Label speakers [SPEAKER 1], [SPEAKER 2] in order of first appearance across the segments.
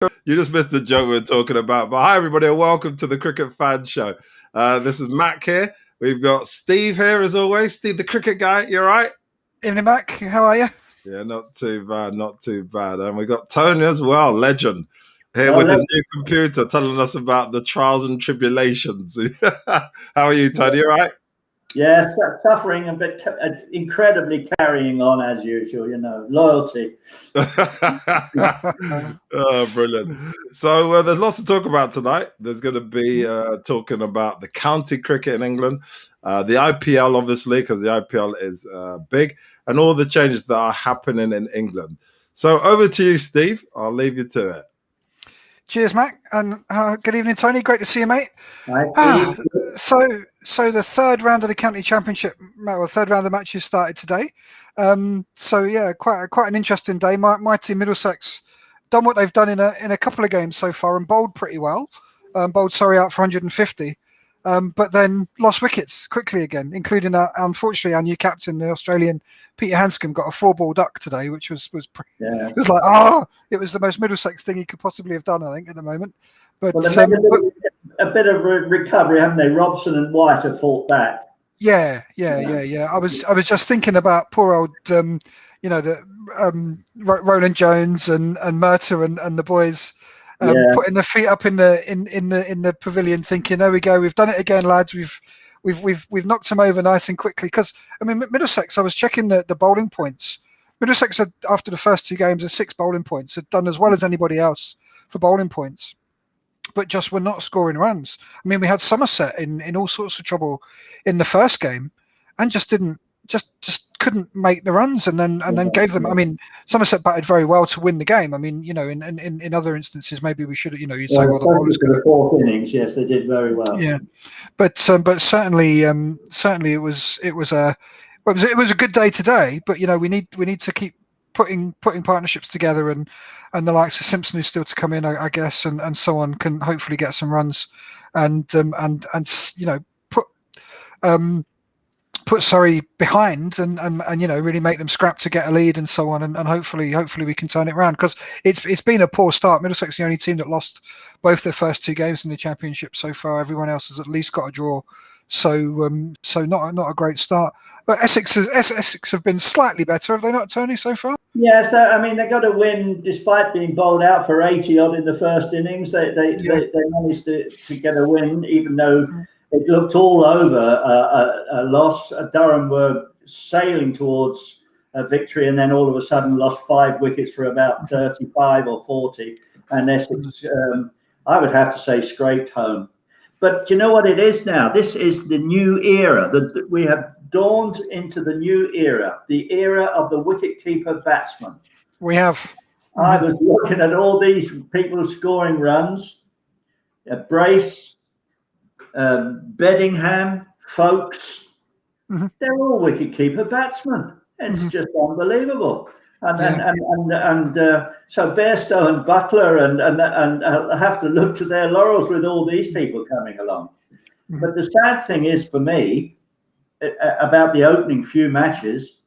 [SPEAKER 1] You just missed the joke we were talking about. But hi, everybody, and welcome to the Cricket Fan Show. This is Mac here. We've got Steve here, as always. Steve, the cricket guy. You all right?
[SPEAKER 2] Evening, Mac. How are you?
[SPEAKER 1] Yeah, not too bad, not too bad. And we got Tony as well, legend, here with his new computer, telling us about the trials and tribulations. How are you, Tony? You all right?
[SPEAKER 3] Yeah, suffering, but incredibly carrying on as usual. Loyalty.
[SPEAKER 1] Oh, brilliant. So there's lots to talk about tonight. There's going to be talking about the county cricket in England, the IPL, obviously, because the IPL is big, and all the changes that are happening in England. So over to you, Steve. I'll leave you to it.
[SPEAKER 2] Cheers, Mac, and good evening, Tony. Great to see you, mate. So the third round of the county championship, well, third round of the matches started today. So yeah, quite an interesting day. Mighty Middlesex done what they've done in a couple of games so far and bowled pretty well. Bowled Surrey out for 150, but then lost wickets quickly again, including unfortunately our new captain, the Australian Peter Hanscom, got a 4-ball duck today, which was it was like it was the most Middlesex thing he could possibly have done, I think, at the moment. But
[SPEAKER 3] a bit of recovery, haven't they? Robson and White have fought back.
[SPEAKER 2] Yeah. I was just thinking about poor old, Roland Jones and Murtagh and the boys putting their feet up in the pavilion, thinking, there we go, we've done it again, lads. We've knocked them over nice and quickly. Because I mean, Middlesex, I was checking the bowling points. Middlesex had, after the first two games of 6 bowling points, had done as well as anybody else for bowling points, but just were not scoring runs. I mean, we had Somerset in all sorts of trouble in the first game, and just couldn't make the runs, and then gave them. I mean, Somerset batted very well to win the game. I mean, in other instances, maybe we should, you'd say, well, the bowlers
[SPEAKER 3] for the fourth innings, yes, they did very well.
[SPEAKER 2] Yeah, but certainly it was a good day today. But we need to keep putting partnerships together, and the likes of Simpson, who's still to come in, I guess, and so on, can hopefully get some runs, and put Surrey behind, and really make them scrap to get a lead, and so on, and hopefully we can turn it around, because it's been a poor start. Middlesex the only team that lost both their first 2 games in the championship so far. Everyone else has at least got a draw, so not a great start. But Essex have been slightly better, have they not, Tony, so far?
[SPEAKER 3] Yes, I mean, they got a win despite being bowled out for 80 odd in the first innings. They managed to get a win, even though it looked all over a loss. Durham were sailing towards a victory, and then all of a sudden lost 5 wickets for about 35 or 40, and Essex, I would have to say, scraped home. But you know what it is now? This is the new era. We have dawned into the new era, the era of the wicketkeeper batsman.
[SPEAKER 2] We have.
[SPEAKER 3] I was looking at all these people scoring runs. Brace, Beddingham, Folkes. They're all wicketkeeper batsmen. It's just unbelievable. And so Bairstow and Butler and have to look to their laurels with all these people coming along. But the sad thing is, for me, about the opening few matches,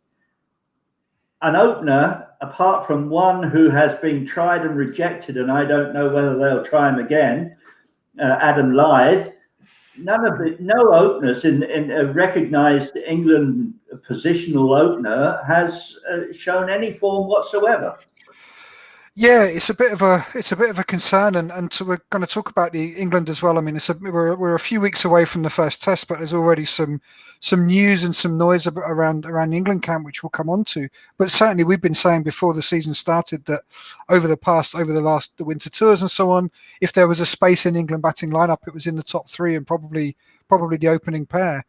[SPEAKER 3] an opener, apart from one who has been tried and rejected, and I don't know whether they'll try him again, Adam Lyth, no openers in a recognised England positional opener has shown any form whatsoever.
[SPEAKER 2] Yeah, it's a bit of a concern, and so we're going to talk about the England as well. I mean, we're a few weeks away from the first test, but there's already some news and some noise around the England camp, which we'll come on to. But certainly, we've been saying before the season started that over the winter tours and so on, if there was a space in England batting lineup, it was in the top 3 and probably the opening pair.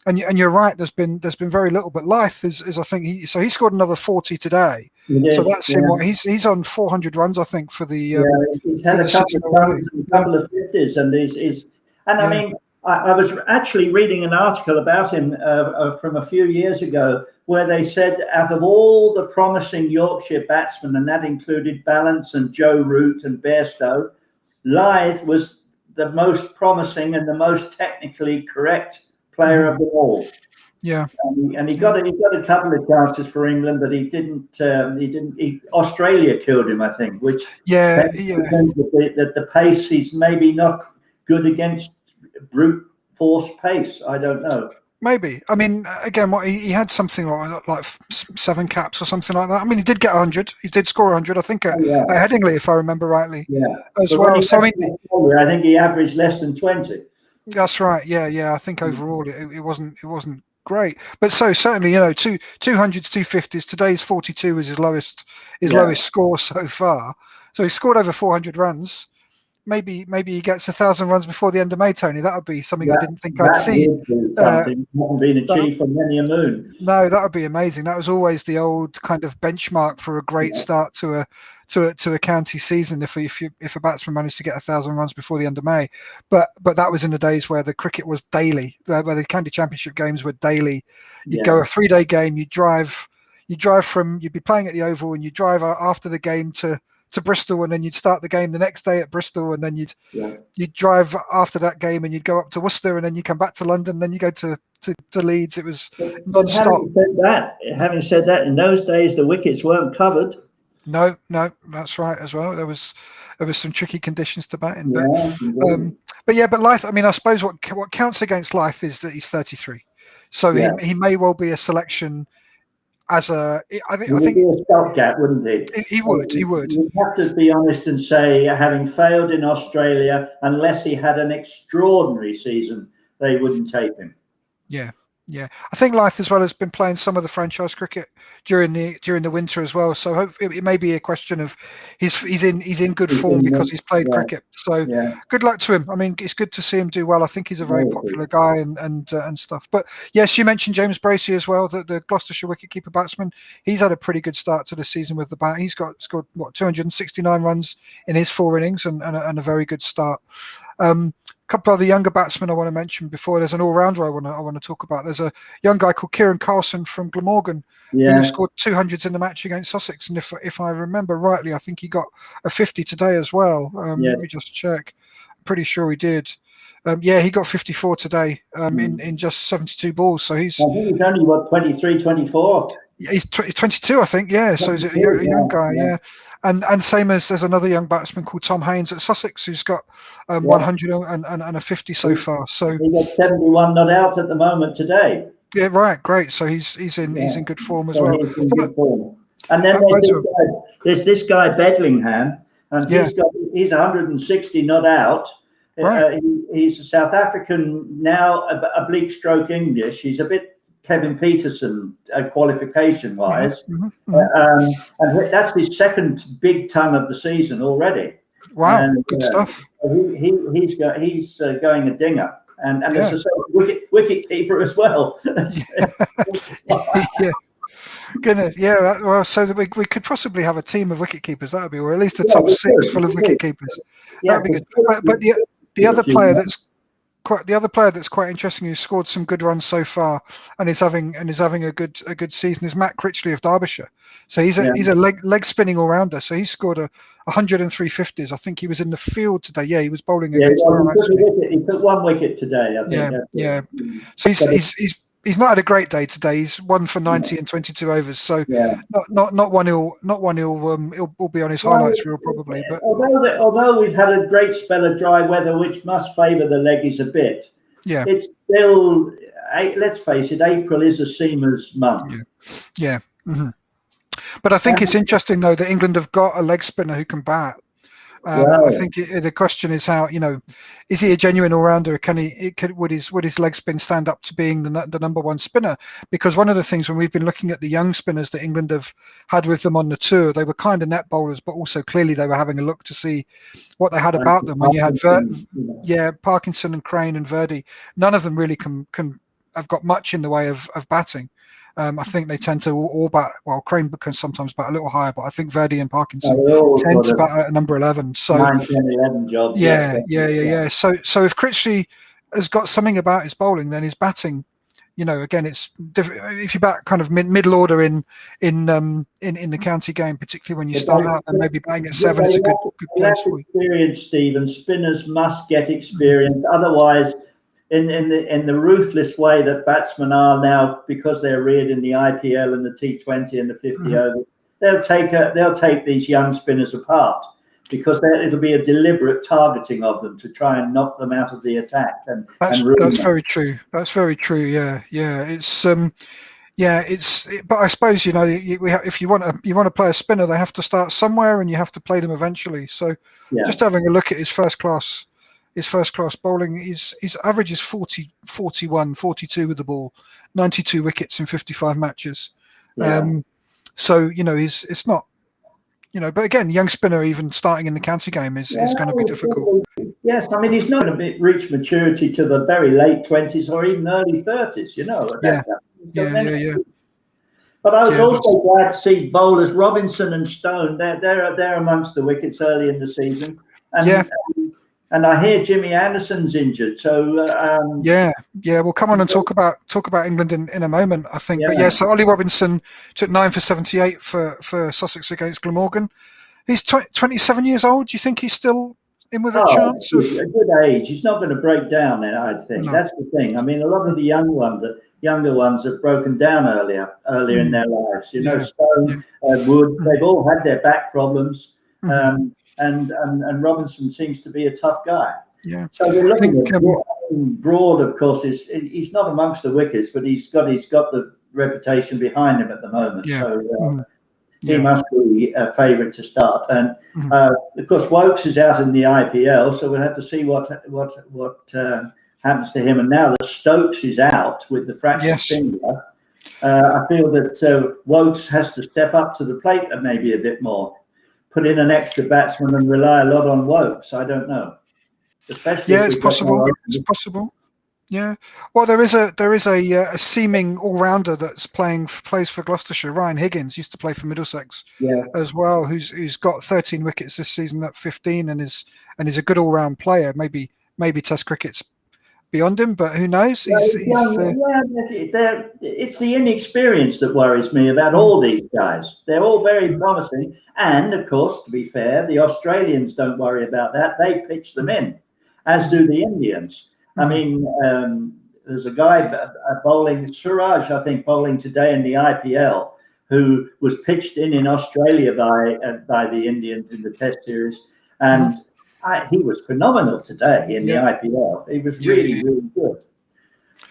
[SPEAKER 2] And you're right. There's been very little, but Lyth is I think he scored another 40 today. So that's him. He's on 400 runs, I think, for the.
[SPEAKER 3] He's had a couple of 50s, and I mean, I was actually reading an article about him from a few years ago, where they said out of all the promising Yorkshire batsmen, and that included Ballance and Joe Root and Bairstow, Lyth was the most promising and the most technically correct player of them all.
[SPEAKER 2] Yeah,
[SPEAKER 3] and he got a couple of chances for England, but he didn't. Australia killed him, I think. Which that the pace, he's maybe not good against brute force pace. I don't know.
[SPEAKER 2] Maybe. I mean, again, he had something like 7 caps or something like that. I mean, he did get 100. He did score 100, I think, at Headingley, if I remember rightly.
[SPEAKER 3] Yeah.
[SPEAKER 2] As well. So I
[SPEAKER 3] think he averaged less than 20.
[SPEAKER 2] That's right. Yeah. I think overall it wasn't great, but so certainly 200s, 250s. Today's 42 is his lowest score so far. So he scored over 400 runs. Maybe he gets 1,000 runs before the end of May, Tony. That would be something I didn't think I'd see.
[SPEAKER 3] Something hasn't been achieved for many a moon.
[SPEAKER 2] No, that would be amazing. That was always the old kind of benchmark for a great start to a county season. If a batsman managed to get 1,000 runs before the end of May, but that was in the days where the cricket was daily, where the county championship games were daily. You'd go a 3-day game. You'd be playing at the Oval, and you drive after the game to Bristol, and then you'd start the game the next day at Bristol, and then you'd drive after that game, and you'd go up to Worcester, and then you come back to London, and then you go to Leeds. It was non-stop.
[SPEAKER 3] Having said that, in those days the wickets weren't covered.
[SPEAKER 2] No, that's right as well. There was some tricky conditions to bat in, but Lyth. I mean, I suppose what counts against Lyth is that he's 33, so he may well be a selection. I think
[SPEAKER 3] be a stopgap, wouldn't he?
[SPEAKER 2] He would.
[SPEAKER 3] You'd have to be honest and say, having failed in Australia, unless he had an extraordinary season, they wouldn't take him.
[SPEAKER 2] Yeah. I think Lyth as well has been playing some of the franchise cricket during the winter as well. So hopefully it may be a question of he's in good form because he's played cricket. So good luck to him. I mean, it's good to see him do well. I think he's a very popular guy and stuff. But yes, you mentioned James Bracey as well, the Gloucestershire wicketkeeper batsman. He's had a pretty good start to the season with the bat. He's scored 269 runs in his 4 innings and a very good start. Couple of the younger batsmen I want to mention before there's an all-rounder I want to talk about. There's a young guy called Kieran Carlson from Glamorgan who scored 200s in the match against Sussex, and if I remember rightly, I think he got a 50 today as well. Let me just check. I'm pretty sure he did. He got 54 today in just 72 balls. So he's
[SPEAKER 3] only 23, 24.
[SPEAKER 2] He's 22, I think. Yeah, so he's a young guy. Yeah. And same as there's another young batsman called Tom Haynes at Sussex who's got 100 and a 50 so far. So
[SPEAKER 3] he got 71 not out at the moment today.
[SPEAKER 2] Yeah, right, great. So he's in good form as well.
[SPEAKER 3] He's in good form. And then there's this guy Bedlingham, and he's 160 not out. Right. He's a South African now, oblique stroke English. He's a bit Kevin Peterson qualification wise, and that's his second big ton of the season already.
[SPEAKER 2] Wow, good stuff.
[SPEAKER 3] He's going a dinger, and there's a wicket keeper as well.
[SPEAKER 2] Goodness, well, so that we could possibly have a team of wicket keepers. That would be, or at least a top 6 full of wicket keepers. That would be good. But the other player that's quite interesting, who's scored some good runs so far and is having a good season, is Matt Critchley of Derbyshire. So he's a leg spinning all rounder. So he scored 103 50s. I think he was in the field today. Yeah, he was bowling against Durham.
[SPEAKER 3] He took 1 wicket today. I think.
[SPEAKER 2] So he's not had a great day today. He's 1 for 90 and 22 overs. So not one he'll be on his highlights reel probably. But
[SPEAKER 3] although we've had a great spell of dry weather, which must favour the leggies a bit.
[SPEAKER 2] Yeah,
[SPEAKER 3] it's still, let's face it, April is a seamer's month.
[SPEAKER 2] Yeah. Mm-hmm. But I think it's interesting though that England have got a leg spinner who can bat. I think the question is how, is he a genuine all-rounder? Would his leg spin stand up to being the number 1 spinner? Because one of the things when we've been looking at the young spinners that England have had with them on the tour, they were kind of net bowlers, but also clearly they were having a look to see what they had about them. When you had Parkinson and Crane and Verdi, none of them really can have got much in the way of batting. I think they tend to all bat. Well, Crane can sometimes bat a little higher, but I think Verdi and Parkinson tend to bat at number 11. So
[SPEAKER 3] 9, 10, 11 job.
[SPEAKER 2] Yeah. So if Critchley has got something about his bowling, then his batting, again, it's different. If you bat kind of middle order in the county game, particularly when you start out, then maybe batting at 7 is a good place for you.
[SPEAKER 3] Experience, Steve, and spinners must get experience. Otherwise, in the ruthless way that batsmen are now, because they're reared in the IPL and the T20 and the 50 overs, they'll take these young spinners apart, because it'll be a deliberate targeting of them to try and knock them out of the attack.
[SPEAKER 2] That's very true. That's very true. Yeah. But I suppose, you know, if you want to play a spinner, they have to start somewhere, and you have to play them eventually. So just having a look at his first class bowling, his average is 40, 41, 42 with the ball, 92 wickets in 55 matches. So, you know, it's not, you know, but again, young spinner, even starting in the county game is going to be difficult.
[SPEAKER 3] Yes, I mean, he's not going to reach maturity to the very late 20s or even early 30s, you know. But I was also glad to see bowlers Robinson and Stone. They're amongst the wickets early in the season, and I hear Jimmy Anderson's injured. So
[SPEAKER 2] we'll come on and talk about England in a moment, I think. But so Ollie Robinson took 9 for 78 for Sussex against Glamorgan. He's 27 years old. Do you think he's still in with a chance?
[SPEAKER 3] A good age. He's not going to break down. I think that's the thing. I mean, a lot of the younger ones have broken down earlier in their lives. You know, Stone, Wood, they've all had their back problems. And Robinson seems to be a tough guy.
[SPEAKER 2] Yeah.
[SPEAKER 3] So we're looking at Broad, of course, he's not amongst the wickets, but he's got the reputation behind him at the moment.
[SPEAKER 2] Yeah.
[SPEAKER 3] So he must be a favourite to start. And of course, Woakes is out in the IPL, so we'll have to see what happens to him. And now that Stokes is out with the fractured finger, I feel that Woakes has to step up to the plate maybe a bit more. Put in an extra batsman and rely a lot on Woakes. I don't know. Especially
[SPEAKER 2] it's possible. It's possible. Yeah. Well, there is a seeming all-rounder that's plays for Gloucestershire. Ryan Higgins used to play for Middlesex as well, who's got 13 wickets this season at 15 and is a good all-round player. Maybe Test cricket's beyond him, but who knows?
[SPEAKER 3] It's the inexperience that worries me about all these guys. They're all very promising, and of course, to be fair, the Australians don't worry about that. They pitch them in, as do the Indians. I mean, there's a guy bowling, Suraj, I think, bowling today in the IPL, who was pitched in Australia by the Indians in the Test series, and he was phenomenal today in the IPL. He was really good.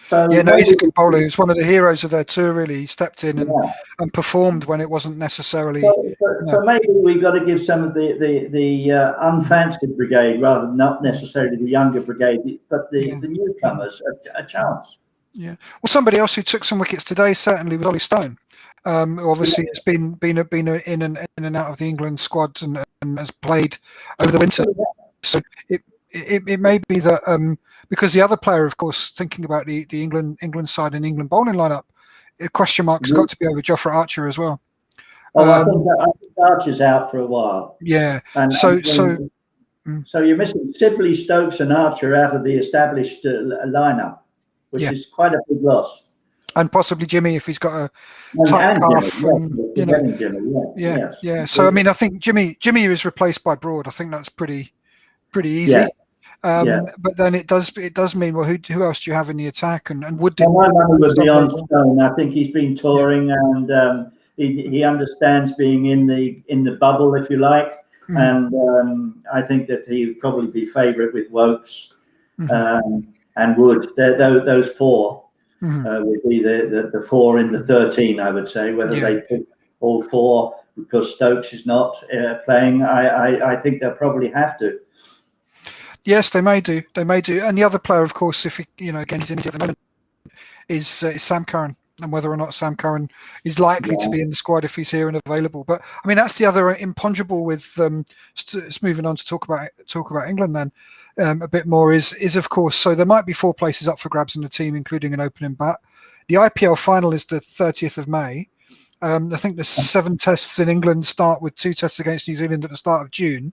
[SPEAKER 3] So
[SPEAKER 2] he's a good bowler. He was one of the heroes of their tour, really. He stepped in and performed when it wasn't necessarily...
[SPEAKER 3] So maybe we've got to give some of the unfancied brigade, rather than not necessarily the younger brigade, but the newcomers a chance.
[SPEAKER 2] Yeah. Well, somebody else who took some wickets today certainly was Ollie Stone. Obviously, it's been in and out of the England squad and has played over the winter. So it may be that because the other player, of course, thinking about the England side and England bowling lineup, a question mark's got to be over Jofra Archer as well.
[SPEAKER 3] I think Archer's out for a while.
[SPEAKER 2] Yeah.
[SPEAKER 3] So you're missing Sibley, Stokes, and Archer out of the established lineup, which is quite a big loss.
[SPEAKER 2] And possibly Jimmy if he's got a tight calf. So I mean, I think Jimmy is replaced by Broad. I think that's pretty easy. But then it does mean, well, who else do you have in the attack? And Wood did.
[SPEAKER 3] My money would be on Stone. I think he's been touring and he understands being in the bubble, if you like. And I think that he would probably be favourite with Woakes and Wood. Those four would be the four in the 13, I would say. Whether they pick all four because Stokes is not playing, I think they'll probably have to.
[SPEAKER 2] Yes, they may do. And the other player, of course, if again, he's injured at the moment, is Sam Curran, and whether or not Sam Curran is likely to be in the squad if he's here and available. But I mean, that's the other imponderable with moving on to talk about England then a bit more is of course. So there might be 4 places up for grabs in the team, including an opening bat. The IPL final is the 30th of May. I think the 7 tests in England start with 2 tests against New Zealand at the start of June.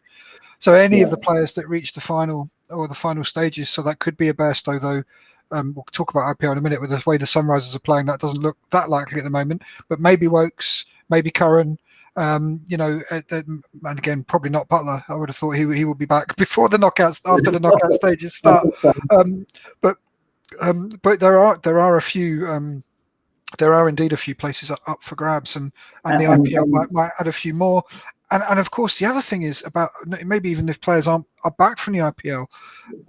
[SPEAKER 2] So any of the players that reach the final or the final stages, so that could be a Bairstow, though we'll talk about IPL in a minute with the way the Sunrisers are playing. That doesn't look that likely at the moment, but maybe Woakes, maybe Curran, and again, probably not Butler. I would have thought he would be back before the knockouts, after the knockout stages start. But But there are a few. There are indeed a few places up for grabs, and the IPL might add a few more. And of course, the other thing is about maybe even if players are back from the IPL,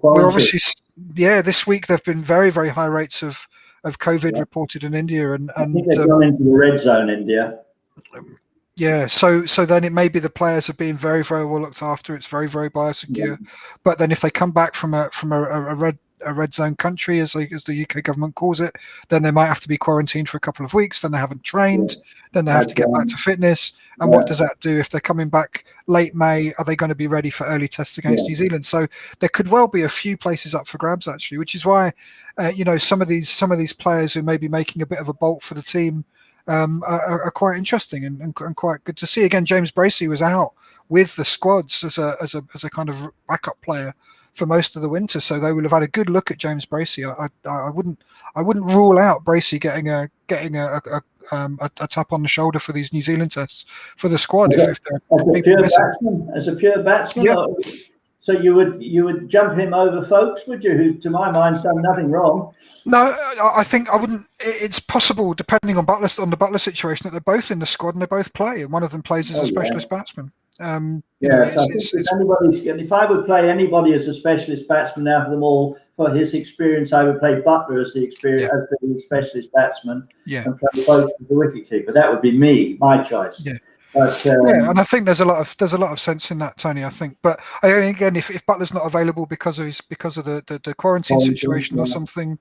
[SPEAKER 2] we're obviously this week there've been very, very high rates of COVID reported in India, and
[SPEAKER 3] I think they've gone into the red zone, India.
[SPEAKER 2] Yeah, so then it may be the players are being very, very well looked after. It's very, very biosecure. But then if they come back from a red zone country, as the UK government calls it, then they might have to be quarantined for a couple of weeks. Then they haven't trained. Then they have to get back to fitness. And what does that do if they're coming back late May? Are they going to be ready for early tests against New Zealand? So there could well be a few places up for grabs actually, which is why some of these players who may be making a bit of a bolt for the team are quite interesting and quite good to see. Again, James Bracey was out with the squads as a kind of backup player for most of the winter, so they will have had a good look at James Bracey. I wouldn't rule out Bracey getting a tap on the shoulder for these New Zealand tests for the squad
[SPEAKER 3] as a pure batsman.
[SPEAKER 2] Yeah.
[SPEAKER 3] So you would jump him over Folkes, would you? Who, to my mind, has done nothing wrong.
[SPEAKER 2] No, I think I wouldn't. It's possible, depending on the Butler situation, that they're both in the squad and they both play, and one of them plays as a specialist batsman.
[SPEAKER 3] If I would play anybody as a specialist batsman out of them all for his experience, I would play Butler as the specialist batsman, and play Folkes as the wicketkeeper. That would be me, my choice.
[SPEAKER 2] Yeah. But, and I think there's a lot of sense in that, Tony. I think, but again, if Butler's not available because of the quarantine situation or something,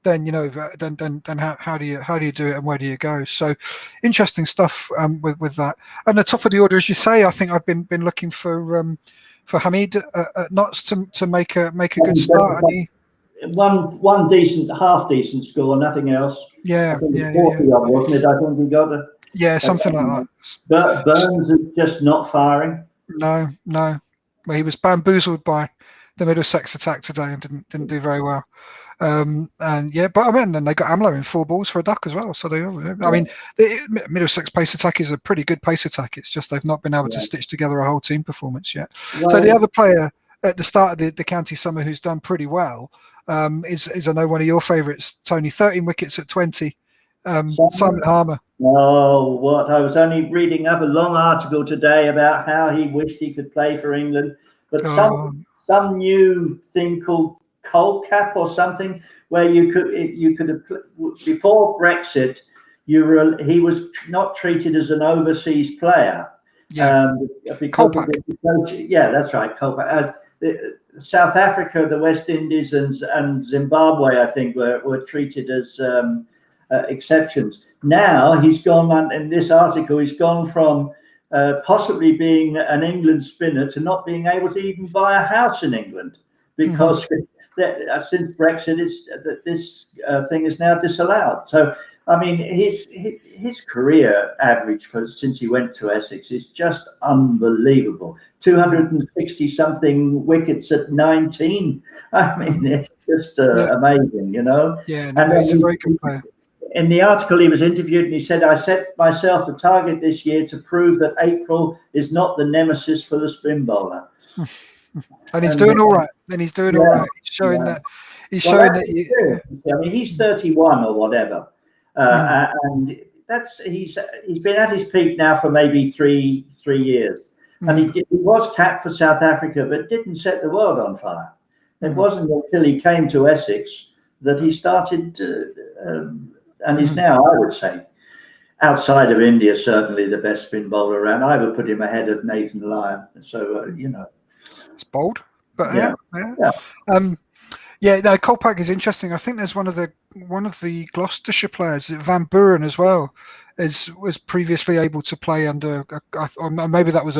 [SPEAKER 2] then then how do you do it and where do you go? So interesting stuff with that. And the top of the order, as you say, I think I've been looking for Hamid at Notts to make a good start.
[SPEAKER 3] One decent, half decent score, nothing else.
[SPEAKER 2] Yeah,
[SPEAKER 3] wasn't it? I think he got a.
[SPEAKER 2] Yeah, something like that.
[SPEAKER 3] But Burns is just not firing.
[SPEAKER 2] No. Well, he was bamboozled by the Middlesex attack today and didn't do very well. Then they got Amla in 4 balls for a duck as well. So the Middlesex pace attack is a pretty good pace attack. It's just they've not been able to stitch together a whole team performance yet. Right. So the other player at the start of the county summer who's done pretty well is I know one of your favourites, Tony. 13 wickets at 20. Simon Harmer.
[SPEAKER 3] Oh, what! I was only reading up a long article today about how he wished he could play for England, but some new thing called Colcap or something where you could have, before Brexit, he was not treated as an overseas player.
[SPEAKER 2] Yeah.
[SPEAKER 3] That's right, Colcap. South Africa, the West Indies, and Zimbabwe, I think, were treated as exceptions. Now he's gone, in this article, he's gone from possibly being an England spinner to not being able to even buy a house in England because since Brexit, this thing is now disallowed. So, I mean, his career average since he went to Essex is just unbelievable. 260-something wickets at 19. I mean, it's just amazing,
[SPEAKER 2] Yeah, he's a very good player.
[SPEAKER 3] In the article, he was interviewed and he said, I set myself a target this year to prove that April is not the nemesis for the spin bowler.
[SPEAKER 2] And he's doing all right. Then he's doing all right. He's showing that. He's showing that.
[SPEAKER 3] I mean, he's 31 or whatever. And he's been at his peak now for maybe three years. And he was capped for South Africa, but didn't set the world on fire. It wasn't until he came to Essex that he started and he's now, I would say, outside of India, certainly the best spin bowler around. I would put him ahead of Nathan Lyon. So,
[SPEAKER 2] it's bold, but yeah. Colpack is interesting. I think there's one of the Gloucestershire players, Van Buren as well, was previously able to play under, or maybe that was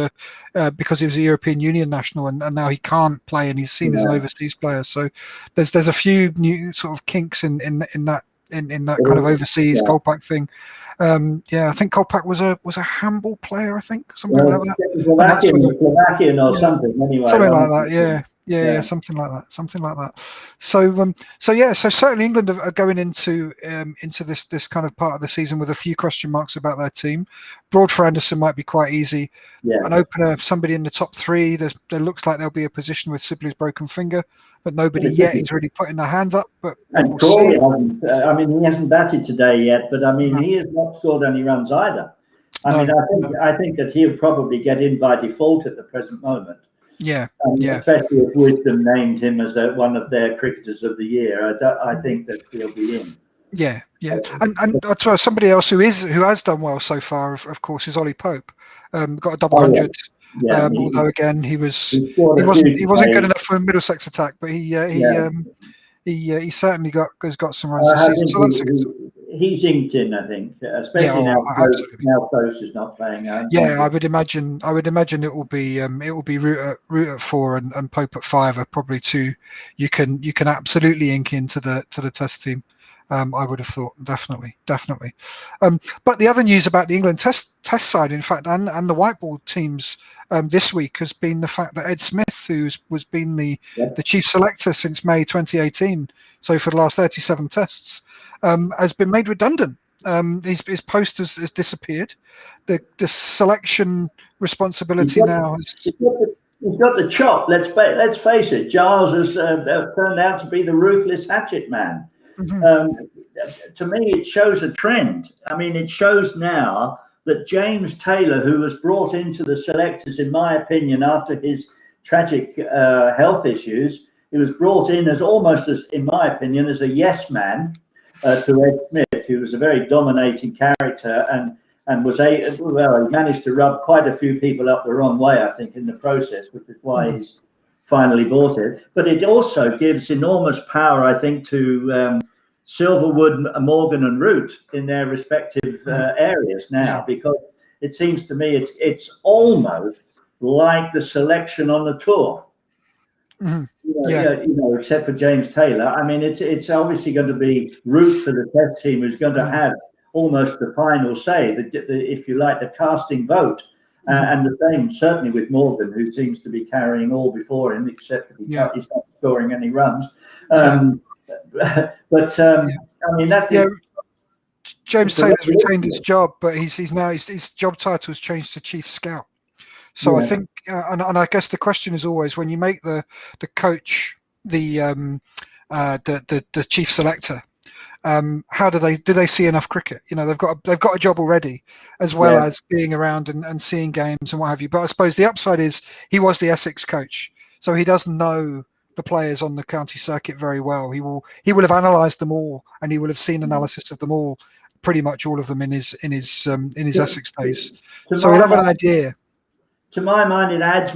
[SPEAKER 2] because he was a European Union national, and now he can't play, and he's seen as an overseas player. So there's a few new sort of kinks in that kind of overseas Colpack thing. I think Colpack was a handball player, I think, something like that.
[SPEAKER 3] Slovakian or something, anyway.
[SPEAKER 2] Something like that, Yeah, something like that. So certainly England are going into this kind of part of the season with a few question marks about their team. Broad for Anderson might be quite easy.
[SPEAKER 3] Yeah.
[SPEAKER 2] An opener, somebody in the top three. There looks like there'll be a position with Sibley's broken finger, but nobody yet is really putting their hands up. But
[SPEAKER 3] and
[SPEAKER 2] we'll
[SPEAKER 3] Crawley
[SPEAKER 2] see.
[SPEAKER 3] hasn't. He hasn't batted today yet, but I mean, he has not scored any runs either. I think that he'll probably get in by default at the present moment.
[SPEAKER 2] Yeah,
[SPEAKER 3] especially if Wisdom named him as one of their cricketers of the year. I think that he'll be in.
[SPEAKER 2] Yeah. And somebody else who has done well so far, of course, is Ollie Pope. Got a double hundred.
[SPEAKER 3] Yeah.
[SPEAKER 2] Although again, he wasn't good enough for a Middlesex attack, but he certainly has got some runs this season. So that's
[SPEAKER 3] he's inked in, I think, especially now Close is not playing.
[SPEAKER 2] I would imagine it will be Root at 4 and Pope at 5 are probably two you can absolutely ink into the Test team. I would have thought definitely. But the other news about the England Test side, in fact, and the white ball teams this week has been the fact that Ed Smith, who's been the chief selector since May 2018, so for the last 37 tests, has been made redundant. His post has disappeared. The selection responsibility now has.
[SPEAKER 3] He's got the chop. Let's face it. Giles has turned out to be the ruthless hatchet man. Mm-hmm. To me, it shows a trend. I mean, it shows now that James Taylor, who was brought into the selectors, in my opinion, after his tragic health issues, he was brought in in my opinion, as a yes man to Ed Smith, who was a very dominating character and he managed to rub quite a few people up the wrong way, I think, in the process, which is why he's finally bought it. But it also gives enormous power, I think, to Silverwood, Morgan and Root in their respective areas now, because it seems to me it's almost like the selection on the tour.
[SPEAKER 2] Mm-hmm.
[SPEAKER 3] Except for James Taylor. I mean, it's obviously going to be Root for the Test team who's going to have almost the final say, if you like, the casting vote. And the same certainly with Morgan, who seems to be carrying all before him, except that he's not scoring any runs. I mean, that's
[SPEAKER 2] James Taylor's retained his job, but his job title has changed to chief scout. So I think, and I guess the question is always, when you make the coach the chief selector, how do they see enough cricket? They've got a job already, as well as being around and seeing games and what have you. But I suppose the upside is he was the Essex coach, so he does know the players on the county circuit very well. He will have analysed them all, and he will have seen analysis of them all, pretty much all of them in his Essex days. So he'll have an idea.
[SPEAKER 3] To my mind, it adds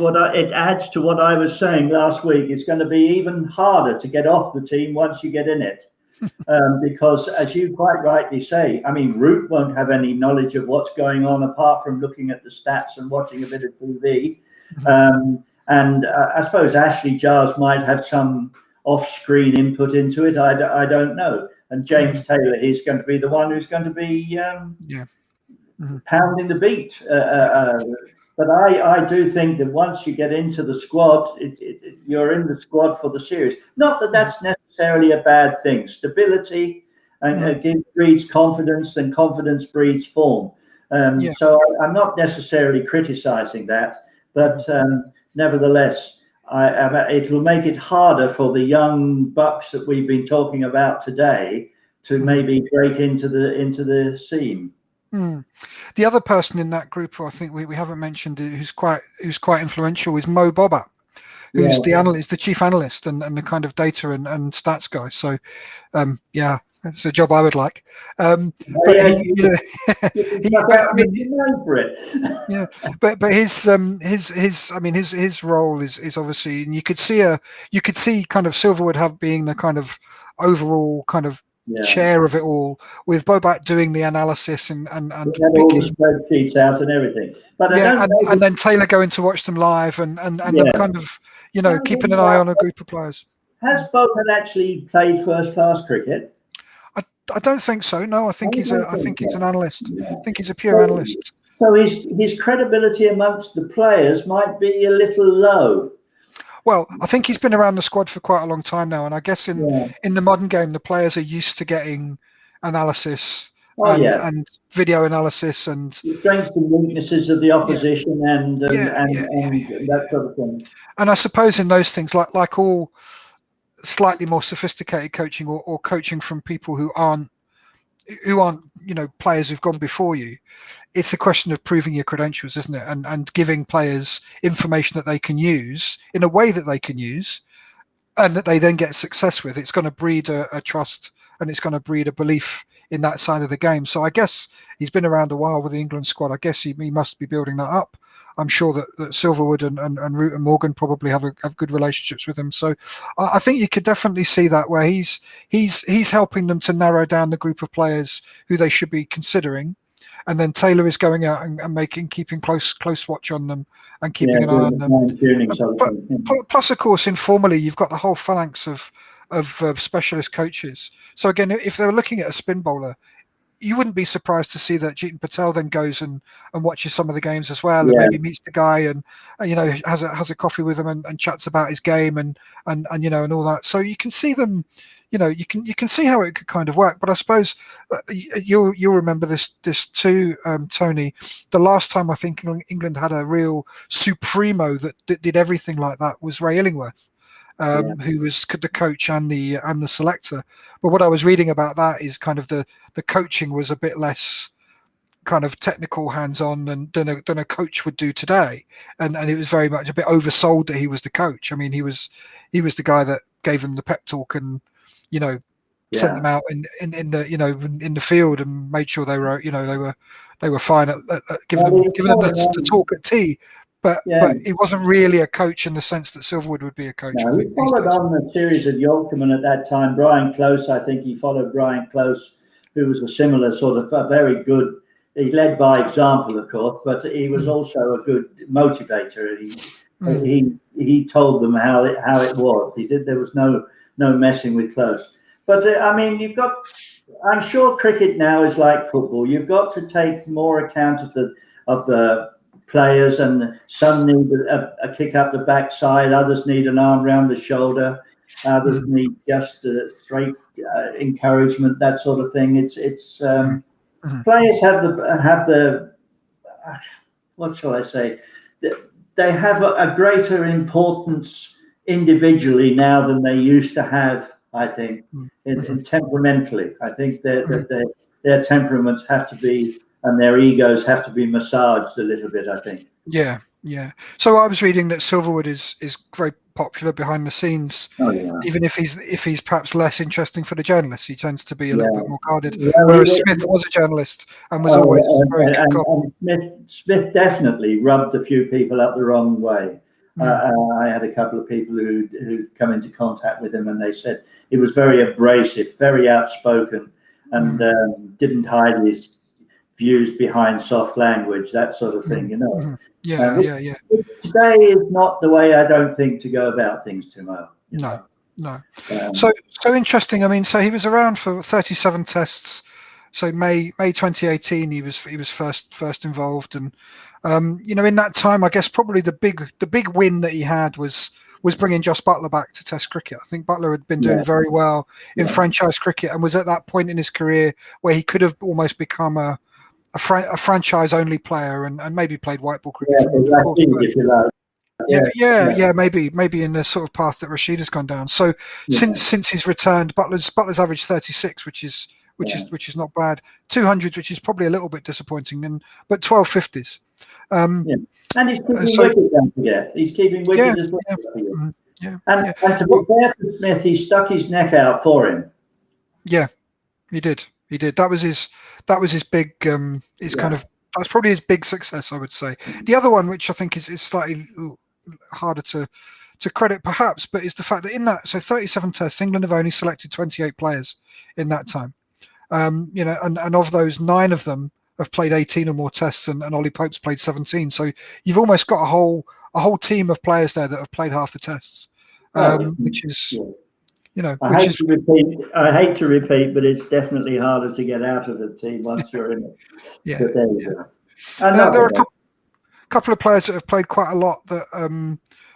[SPEAKER 3] to what I was saying last week. It's going to be even harder to get off the team once you get in it. Because, as you quite rightly say, I mean, Root won't have any knowledge of what's going on apart from looking at the stats and watching a bit of TV. And I suppose Ashley Giles might have some off-screen input into it. I don't know. And James Taylor is going to be the one who's going to be pounding the beat. But I do think that once you get into the squad, you're in the squad for the series. Not that that's necessarily a bad thing. Stability and breeds confidence, and confidence breeds form. So I'm not necessarily criticising that, but nevertheless, it will make it harder for the young bucks that we've been talking about today to maybe break into the scene.
[SPEAKER 2] The other person in that group who I think we haven't mentioned, who's quite influential, is Mo Bobbat, who's the chief analyst and the kind of data and stats guy. So it's a job I would like. But his role is obviously, and you could see kind of Silverwood being the kind of overall kind of chair of it all, with Bobbat doing the analysis and
[SPEAKER 3] all the spreadsheets out and everything. But
[SPEAKER 2] and then Taylor going to watch them live and then kind of keeping an eye on a group of players.
[SPEAKER 3] Has Bobbat actually played first class cricket?
[SPEAKER 2] I don't think so. No, I think he's an analyst. I think he's a pure analyst.
[SPEAKER 3] So his credibility amongst the players might be a little low.
[SPEAKER 2] Well, I think he's been around the squad for quite a long time now, and I guess in the modern game, the players are used to getting analysis and video analysis and
[SPEAKER 3] the strengths and weaknesses of the opposition and that sort of thing.
[SPEAKER 2] And I suppose in those things, like all slightly more sophisticated coaching or coaching from people who aren't players who've gone before you, it's a question of proving your credentials, isn't it? And giving players information that they can use in a way that they can use and that they then get success with. It's going to breed a trust, and it's going to breed a belief in that side of the game. So I guess he's been around a while with the England squad. I guess he must be building that up. I'm sure that Silverwood and Root and Morgan probably have good relationships with him. So I think you could definitely see that where he's helping them to narrow down the group of players who they should be considering, and then Taylor is going out and keeping close watch on them and keeping an eye on them. But plus, of course, informally, you've got the whole phalanx of specialist coaches. So again, if they were looking at a spin bowler, you wouldn't be surprised to see that Jeetan Patel then goes and watches some of the games as well, and maybe meets the guy and has a coffee with him and chats about his game and all that. So you can see them, you can see how it could kind of work. But I suppose you'll remember this too, Tony. The last time I think England had a real supremo that did everything like that was Ray Illingworth. Who was the coach and the selector. But what I was reading about that is kind of the coaching was a bit less kind of technical, hands-on than a coach would do today, and it was very much a bit oversold that he was the coach. I mean, he was the guy that gave them the pep talk and sent them out in the field and made sure they were fine at giving them the talk at tea. But he wasn't really a coach in the sense that Silverwood would be a coach.
[SPEAKER 3] No, he followed on a series of Yorkshiremen at that time. Brian Close, I think he followed Brian Close, who was a similar sort of a very good. He led by example, of course, but he was also a good motivator. He told them how it was. There was no messing with Close. But I mean, I'm sure cricket now is like football. You've got to take more account of the players, and some need a kick up the backside, others need an arm round the shoulder, others need just straight encouragement, that sort of thing. It's players have the what shall I say? They have a greater importance individually now than they used to have. I think in temperamentally, I think that their temperaments have to be, and their egos have to be massaged a little bit, I think.
[SPEAKER 2] Yeah. So I was reading that Silverwood is very popular behind the scenes.
[SPEAKER 3] Oh, yeah.
[SPEAKER 2] Even if he's perhaps less interesting for the journalists, he tends to be a little bit more guarded. Whereas Smith was a journalist and was always very good.
[SPEAKER 3] And Smith definitely rubbed a few people up the wrong way. I had a couple of people who come into contact with him, and they said he was very abrasive, very outspoken, and didn't hide his views behind soft language, that sort of thing,
[SPEAKER 2] Yeah.
[SPEAKER 3] Today is not the way, I don't think, to go about things, Timo.
[SPEAKER 2] No. So interesting. I mean, so he was around for 37 tests. So May 2018, he was first involved, and in that time, I guess probably the big win that he had was bringing Jos Buttler back to Test cricket. I think Buttler had been doing very well in franchise cricket, and was at that point in his career where he could have almost become a franchise-only player and maybe played white ball cricket. Maybe in the sort of path that Rashid has gone down. So since he's returned, Butler's averaged 36, which is not bad. 200s, which is probably a little bit disappointing, but 12 50s.
[SPEAKER 3] And he's keeping wicket, don't forget. He's keeping wicket as well. And to be fair to Smith, he stuck his neck out for him.
[SPEAKER 2] Yeah, he did. That was his big that's probably his big success, I would say. The other one, which I think is slightly harder to credit perhaps, but is the fact that in that 37 tests, England have only selected 28 players in that time. And of those, 9 of them have played 18 or more tests, and Ollie Pope's played 17. So you've almost got a whole team of players there that have played half the tests, which is.
[SPEAKER 3] I hate to repeat, but it's definitely harder to get out of the team once you're in it. But there you go.
[SPEAKER 2] There are a couple of players that have played quite a lot that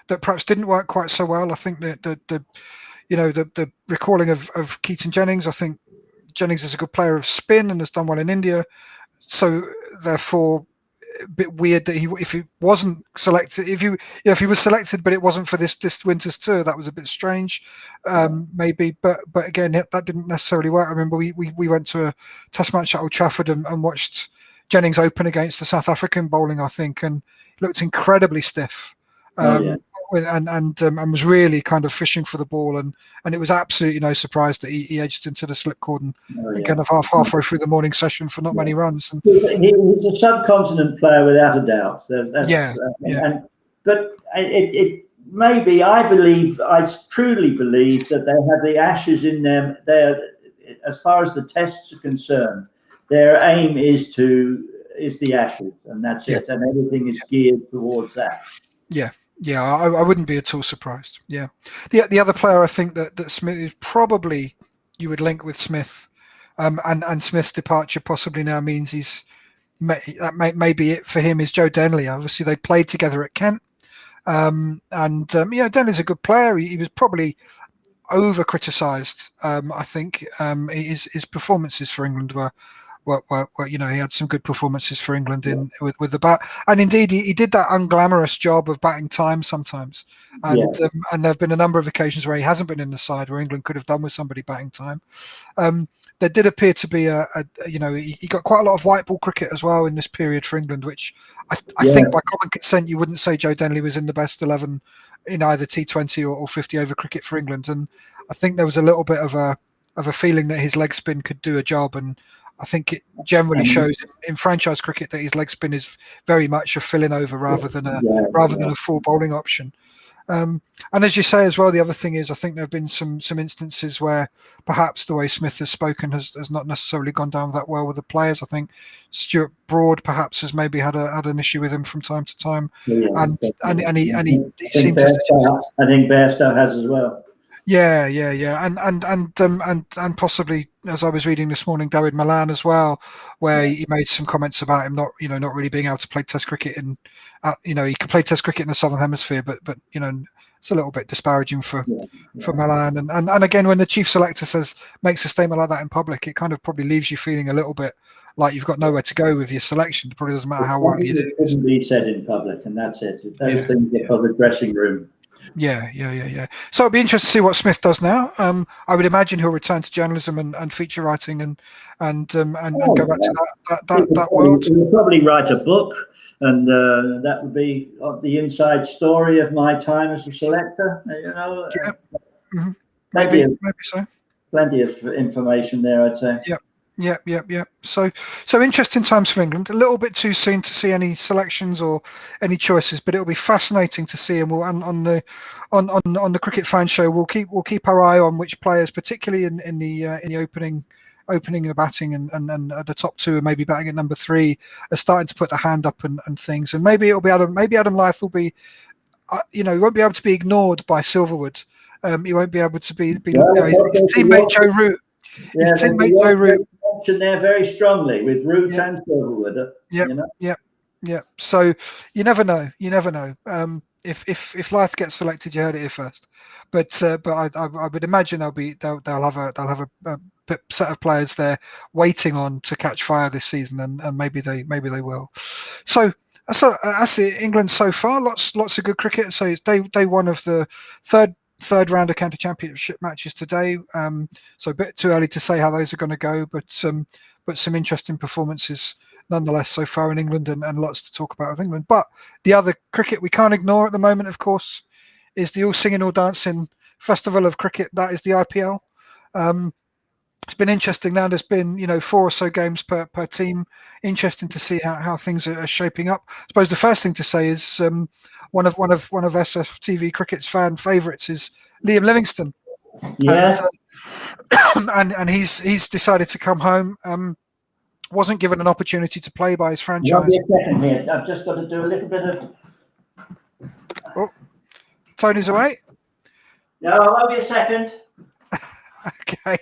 [SPEAKER 2] that perhaps didn't work quite so well. I think that the recalling of Keaton Jennings. I think Jennings is a good player of spin and has done well in India. So therefore, a bit weird that if he wasn't selected, if he was selected, but it wasn't for this winter's tour, that was a bit strange, maybe. But again, that didn't necessarily work. I remember we went to a test match at Old Trafford and watched Jennings open against the South African bowling, I think, and looked incredibly stiff. And was really kind of fishing for the ball, and it was absolutely no surprise that he edged into the slip cordon kind of halfway through the morning session for not many runs. And
[SPEAKER 3] he's a subcontinent player without a doubt. But it maybe I truly believe that they have the Ashes in them. As far as the tests are concerned, their aim is the Ashes, and that's it, and everything is geared towards that.
[SPEAKER 2] Yeah, I wouldn't be at all surprised. Yeah, the other player I think that Smith is probably you would link with Smith, and Smith's departure possibly now means that may be it for him is Joe Denley. Obviously, they played together at Kent, Denley's a good player. He was probably over criticised. I think his performances for England were he had some good performances for England with the bat, and indeed he did that unglamorous job of batting time sometimes, and there have been a number of occasions where he hasn't been in the side where England could have done with somebody batting time. There did appear to be he got quite a lot of white ball cricket as well in this period for England, which I think by common consent you wouldn't say Joe Denley was in the best 11 in either T20 or 50 over cricket for England, and I think there was a little bit of a feeling that his leg spin could do a job, and I think it generally shows in franchise cricket that his leg spin is very much a fill-in over rather than a full bowling option. And as you say as well, the other thing is I think there have been some instances where perhaps the way Smith has spoken has not necessarily gone down that well with the players. I think Stuart Broad perhaps has maybe had an issue with him from time to time, and he seems to.
[SPEAKER 3] I think Bairstow has as well.
[SPEAKER 2] Yeah, and possibly, as I was reading this morning, David Malan as well, where he made some comments about him not really being able to play Test cricket he could play Test cricket in the Southern Hemisphere, but it's a little bit disparaging for Malan. And again, when the chief selector makes a statement like that in public, it kind of probably leaves you feeling a little bit like you've got nowhere to go with your selection. It probably doesn't matter how well you do.
[SPEAKER 3] It shouldn't be said in public, and that's it. Those things are for the dressing room.
[SPEAKER 2] Yeah. So it'll be interesting to see what Smith does now. I would imagine he'll return to journalism and feature writing and go back to that world.
[SPEAKER 3] He'll probably write a book, and that would be the inside story of my time as a selector.
[SPEAKER 2] Maybe so.
[SPEAKER 3] Plenty of information there, I'd say.
[SPEAKER 2] Yeah. So interesting times for England. A little bit too soon to see any selections or any choices, but it'll be fascinating to see. And we'll on the Cricket Fan Show, we'll keep our eye on which players, particularly in the opening and the batting, and the top two, and maybe batting at number 3, are starting to put their hand up and things. And maybe it'll be Adam Lyth will be, he won't be able to be ignored by Silverwood. He won't be able to be his teammate Joe Root. His teammate Joe Root.
[SPEAKER 3] There very strongly with Root and Silverwood.
[SPEAKER 2] Yeah. So you never know. If Lyth gets selected, you heard it here first. But I would imagine they'll have a set of players there waiting on to catch fire this season, and maybe they will. So that's it. England so far, lots of good cricket. So it's day one of the third round of county championship matches today. So a bit too early to say how those are going to go, but some interesting performances nonetheless so far in England, and lots to talk about with England. But the other cricket we can't ignore at the moment, of course, is the all singing, all dancing festival of cricket. That is the IPL. It's been interesting. Now there's been 4 or so games per team. Interesting to see how things are shaping up. I suppose the first thing to say is one of SFTV Cricket's fan favourites is Liam Livingstone.
[SPEAKER 3] Yeah,
[SPEAKER 2] and he's decided to come home. Wasn't given an opportunity to play by his franchise.
[SPEAKER 3] I'll be a second here. I've just got to do a little bit of.
[SPEAKER 2] Oh, Tony's away.
[SPEAKER 3] No, I'll be a second.
[SPEAKER 2] Okay.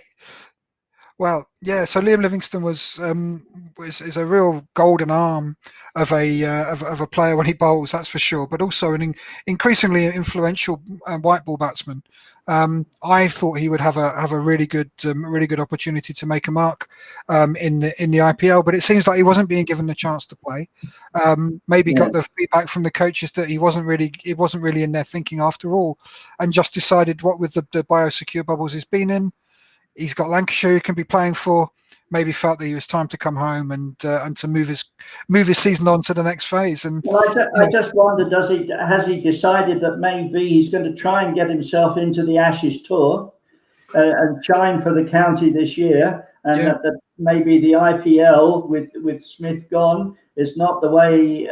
[SPEAKER 2] Well, yeah. So Liam Livingstone is a real golden arm of a player when he bowls, that's for sure. But also an increasingly influential white ball batsman. I thought he would have a really good opportunity to make a mark in the IPL, but it seems like he wasn't being given the chance to play. Maybe got the feedback from the coaches that he wasn't really in their thinking after all, and just decided what with the biosecure bubbles he's been in. He's got Lancashire he can be playing for. Maybe felt that it was time to come home and to move his season on to the next phase. And
[SPEAKER 3] well, I just wonder, has he decided that maybe he's going to try and get himself into the Ashes tour and shine for the county this year, and that maybe the IPL with Smith gone is not the way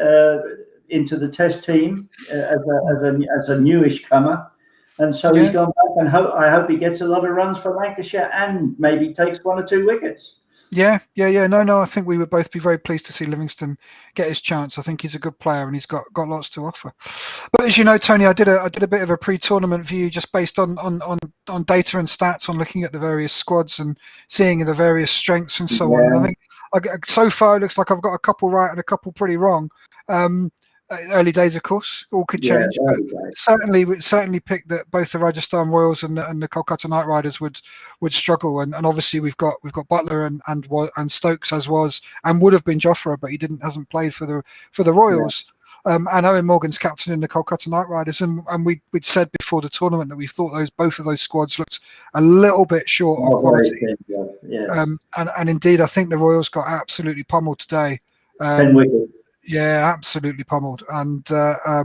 [SPEAKER 3] into the Test team as a newish comer. And so he's gone back, and I hope he gets a lot of runs for Lancashire and maybe takes 1 or 2 wickets.
[SPEAKER 2] Yeah. No. I think we would both be very pleased to see Livingstone get his chance. I think he's a good player and he's got lots to offer. But as you know, Tony, I did a bit of a pre-tournament view just based on data and stats, on looking at the various squads and seeing the various strengths and so on. And I think so far it looks like I've got a couple right and a couple pretty wrong. Early days, of course, all could change. But certainly picked that both the Rajasthan Royals and the Kolkata Knight Riders would struggle. And obviously we've got Buttler and Stokes as was, and would have been Jofra, but he hasn't played for the Royals. And Owen Morgan's captain in the Kolkata Knight Riders, and we'd said before the tournament that we thought both of those squads looked a little bit short on quality. And indeed, I think the Royals got absolutely pummeled today.
[SPEAKER 3] 10 wickets.
[SPEAKER 2] Yeah, absolutely pummeled, and to a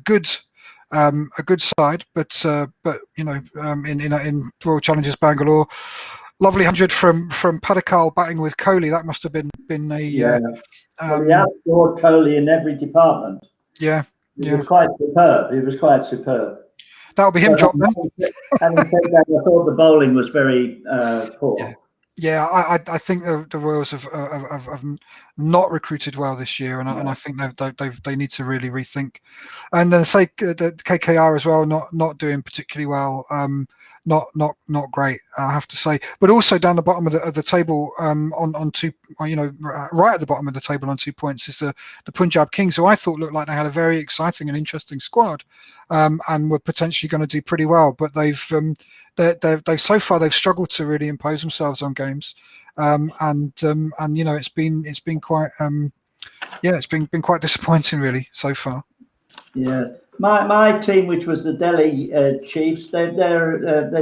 [SPEAKER 2] good side, but in Royal Challengers Bangalore, lovely 100 from Padikkal batting with Kohli. That must have been a
[SPEAKER 3] he outscored Kohli in every department.
[SPEAKER 2] Yeah,
[SPEAKER 3] He was quite superb.
[SPEAKER 2] That'll be him, dropping.
[SPEAKER 3] Having said that, I thought the bowling was very poor.
[SPEAKER 2] Yeah, I think the Royals have not recruited well this year, and I think they need to really rethink. And then say the KKR as well, not doing particularly well. Not great, I have to say. But also down the bottom of the table, on 2, right at the bottom of the table on 2 points is the Punjab Kings, who I thought looked like they had a very exciting and interesting squad, and were potentially going to do pretty well. But they've so far they've struggled to really impose themselves on games, and it's been quite it's been quite disappointing really so far.
[SPEAKER 3] Yeah. My team, which was the Delhi Chiefs, they've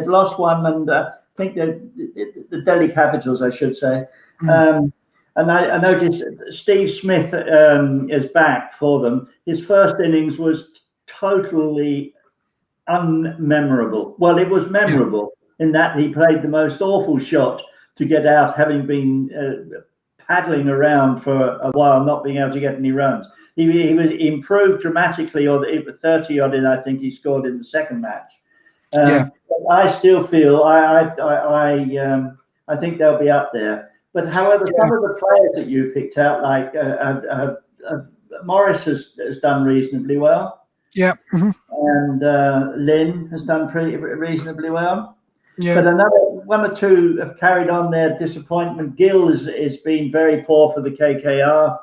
[SPEAKER 3] lost one, and I think the Delhi Capitals, I should say. And I noticed Steve Smith is back for them. His first innings was totally unmemorable. Well, it was memorable in that he played the most awful shot to get out, having been paddling around for a while, not being able to get any runs. He was improved dramatically, or 30 odd, I think he scored in the second match. I still feel I think they'll be up there. But however, some of the players that you picked out, like Morris has done reasonably well.
[SPEAKER 2] Yeah,
[SPEAKER 3] and Lynn has done pretty reasonably well.
[SPEAKER 2] Yeah.
[SPEAKER 3] But another 1 or 2 have carried on their disappointment. Gill has been very poor for the KKR.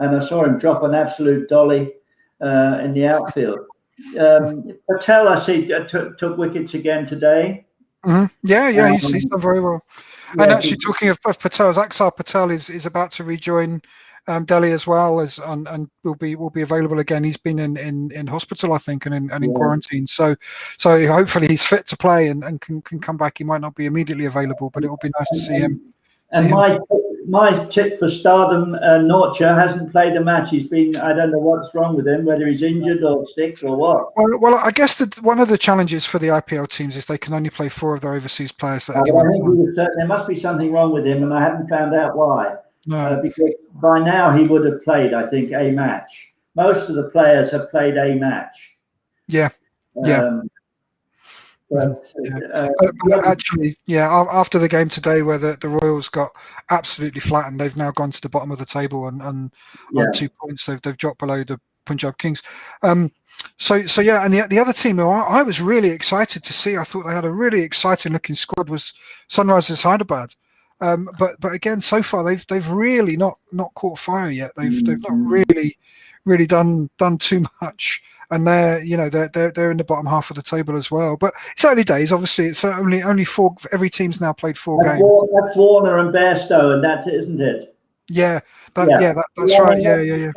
[SPEAKER 3] And I saw him drop an absolute dolly in the outfield. Patel, I see, took wickets again today.
[SPEAKER 2] Yeah, he's done very well. And actually, talking of Patel, Axar Patel is about to rejoin Delhi as well, and will be available again. He's been in hospital, I think, and in quarantine. So hopefully he's fit to play and can come back. He might not be immediately available, but it will be nice to see him.
[SPEAKER 3] And my tip for Stardom, Nortje hasn't played a match. He's been, I don't know what's wrong with him, whether he's injured or sick or what.
[SPEAKER 2] Well, I guess one of the challenges for the IPL teams is they can only play 4 of their overseas players.
[SPEAKER 3] I think there must be something wrong with him, and I haven't found out why.
[SPEAKER 2] No.
[SPEAKER 3] Because by now he would have played, I think, a match. Most of the players have played a match.
[SPEAKER 2] Yeah. Actually, after the game today, where the Royals got absolutely flattened, they've now gone to the bottom of the table and on 2 points. They've dropped below Punjab Kings. So yeah, and the other team who I was really excited to see, I thought they had a really exciting looking squad, was Sunrisers Hyderabad. But again, so far they've really not caught fire yet. They've not really done too much, and they're in the bottom half of the table as well. But it's early days. Obviously, it's only four. Every team's now played four games.
[SPEAKER 3] That's Warner and Bairstow, and that isn't it.
[SPEAKER 2] Yeah, that's right. Yeah.
[SPEAKER 3] They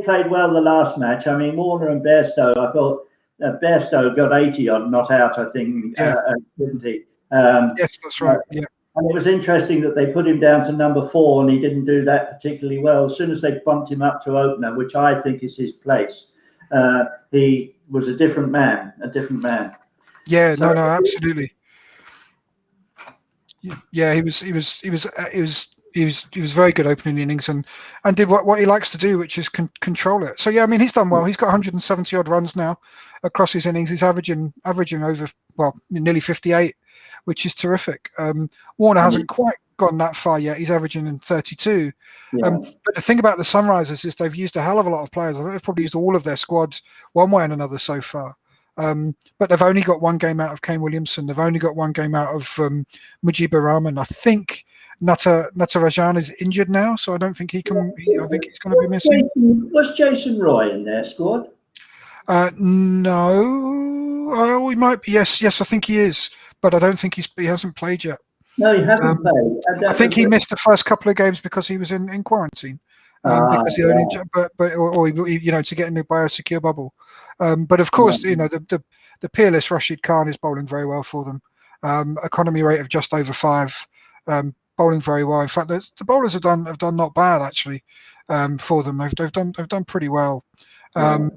[SPEAKER 3] played well the last match. I mean, Warner and Bairstow. I thought Bairstow got 80 odd, not out. I think, didn't he?
[SPEAKER 2] Yes, that's right. Yeah.
[SPEAKER 3] And it was interesting that they put him down to number 4, and he didn't do that particularly well. As soon as they bumped him up to opener, which I think is his place, he was a different man.
[SPEAKER 2] Yeah, so, no, absolutely. Yeah, he was very good opening the innings and did what he likes to do, which is control it. So yeah, I mean, he's done well. He's got 170 odd runs now across his innings. He's averaging over nearly 58. Which is terrific. Warner hasn't quite gone that far yet. He's averaging in 32. Yeah. But the thing about the Sunrisers is they've used a hell of a lot of players. I think they've probably used all of their squads one way and another so far. But they've only got one game out of Kane Williamson. They've only got one game out of Mujibur Rahman. I think Natarajan is injured now, so I don't think he can. I think he's going to be missing.
[SPEAKER 3] Was Jason Roy in their squad?
[SPEAKER 2] No. He might be. Yes, I think he is. But I don't think he hasn't played yet.
[SPEAKER 3] No, he hasn't played.
[SPEAKER 2] I think he missed the first couple of games because he was in quarantine. Because he only, to get in the biosecure bubble. But of course, the peerless Rashid Khan is bowling very well for them. Economy rate of just over 5, bowling very well. In fact, the bowlers have done not bad actually for them. They've done pretty well. But in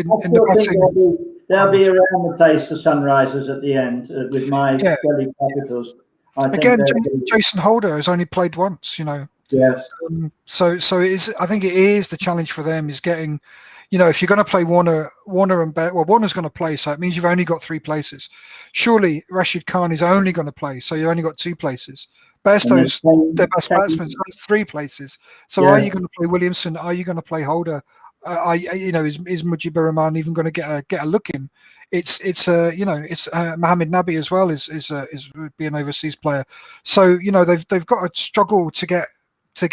[SPEAKER 2] the batting.
[SPEAKER 3] They'll be around the place, the Sunrisers, at the end with my Delhi Capitals.
[SPEAKER 2] Again, Jason Holder has only played once,
[SPEAKER 3] Yes.
[SPEAKER 2] So it is. I think it is the challenge for them is getting, if you're going to play Warner and Warner's going to play, so it means you've only got 3 places. Surely Rashid Khan is only going to play, so you've only got 2 places. Bairstow's their best batsman, so that's 3 places. So are you going to play Williamson? Are you going to play Holder? Is Mujibur Rahman even going to get a look in? It's Mohammad Nabi as well is be an overseas player. So they've got to struggle to get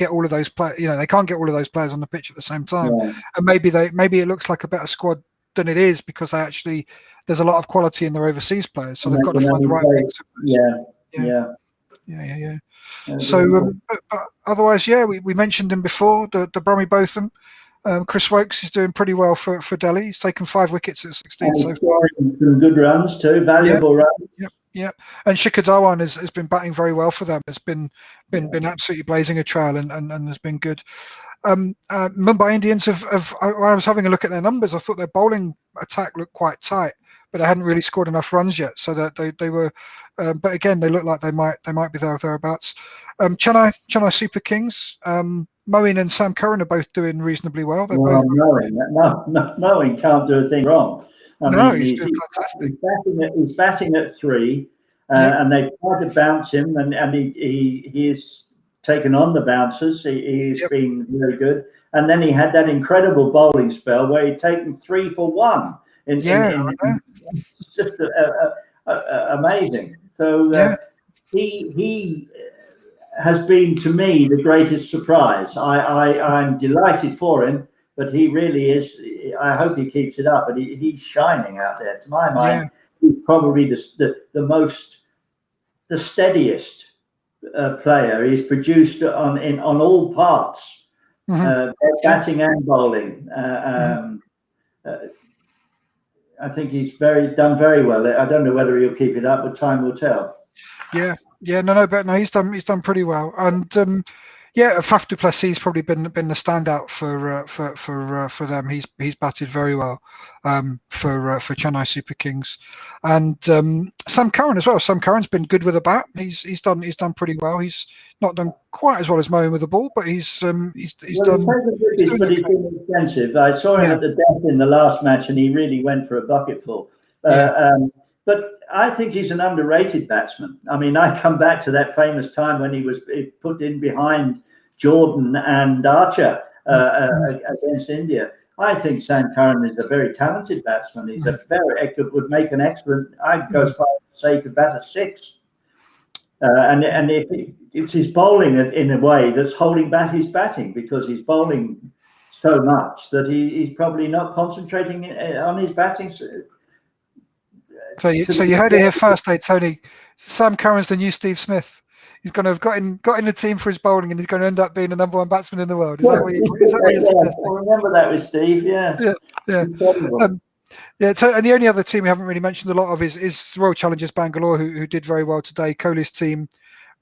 [SPEAKER 2] all of those players. They can't get all of those players on the pitch at the same time. Yeah. And maybe it looks like a better squad than it is because there's a lot of quality in their overseas players. So they've got to find the right mix. Yeah. So but otherwise, we mentioned him before. The Brummy Botham. Chris Wokes is doing pretty well for Delhi. He's taken 5 wickets at 16 so far.
[SPEAKER 3] Some good runs too, valuable runs.
[SPEAKER 2] Yep. And Shikhar Dhawan has been batting very well for them. Has been absolutely blazing a trail and has been good. Mumbai Indians when I was having a look at their numbers, I thought their bowling attack looked quite tight, but they hadn't really scored enough runs yet. So that they were, but again, they look like they might be there or thereabouts. Chennai Super Kings. Moeen and Sam Curran are both doing reasonably well.
[SPEAKER 3] Moeen can't do a thing wrong.
[SPEAKER 2] He's doing fantastic.
[SPEAKER 3] He's batting at 3, and they've tried to bounce him, and he's taken on the bounces. He's been very good. And then he had that incredible bowling spell where he'd taken 3 for 1. It's just amazing. So he has been to me the greatest surprise. I'm delighted for him, but he really is. I hope he keeps it up. But he's shining out there. To my mind, he's probably the steadiest player. He's produced on all parts, batting and bowling. I think he's done very well. I don't know whether he'll keep it up, but time will tell.
[SPEAKER 2] But he's done pretty well, and Faf du Plessis has probably been the standout for them. He's batted very well for Chennai Super Kings, and Sam Curran as well. Sam Curran's been good with a bat. He's done pretty well. He's not done quite as well as Moeen with the ball, but he's done.
[SPEAKER 3] He's been expensive. I saw him at the death in the last match, and he really went for a bucketful. But I think he's an underrated batsman. I mean, I come back to that famous time when he was put in behind Jordan and Archer against India. I think Sam Curran is a very talented batsman. He's would make an excellent. I'd go as far as to say he could bat a 6. And it's his bowling in a way that's holding back his batting, because he's bowling so much that he's probably not concentrating on his batting.
[SPEAKER 2] So you heard it here first, Tony. Sam Curran's the new Steve Smith. He's going to have got in the team for his bowling, and he's going to end up being the #1 batsman in the world. Is that what you're suggesting?
[SPEAKER 3] I remember that with Steve. Yeah.
[SPEAKER 2] So, and the only other team we haven't really mentioned a lot of is Royal Challengers Bangalore, who did very well today. Kohli's team.